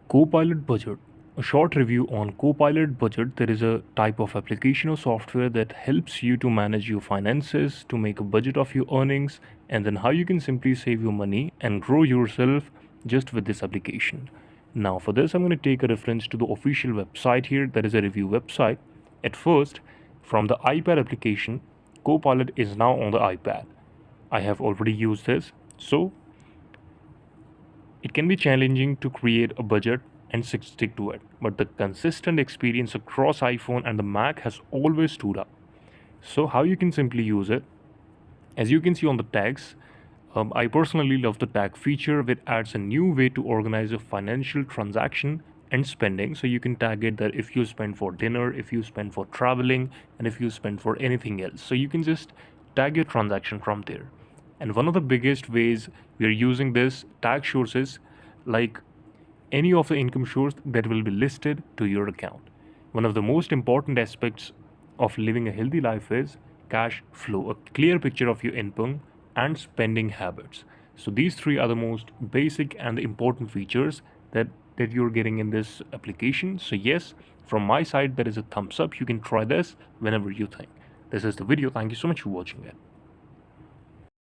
Copilot Budget. A short review on Copilot Budget. There is a type of application or software that helps you to manage your finances, to make a budget of your earnings, and then how you can simply save your money and grow yourself just with this application. Now, for this, I'm going to take a reference to the official website here. That is a review website. At first, from the iPad application, Copilot is now on the iPad. I have already used this, so it can be challenging to create a budget and stick to it, but the consistent experience across iPhone and the Mac has always stood up. So, how you can simply use it? As you can see on the tags, I personally love the tag feature, which adds a new way to organize a financial transaction and spending. So you can tag it that if you spend for dinner, if you spend for traveling, and if you spend for anything else. So you can just tag your transaction from there. And one of the biggest ways we are using this tag sources, like any of the income source that will be listed to your account. One of the most important aspects of living a healthy life is cash flow, a clear picture of your income and spending habits. So these three are the most basic and important features that you're getting in this application. So yes, from my side, there is a thumbs up. You can try this whenever you think. This is the video. Thank you so much for watching it.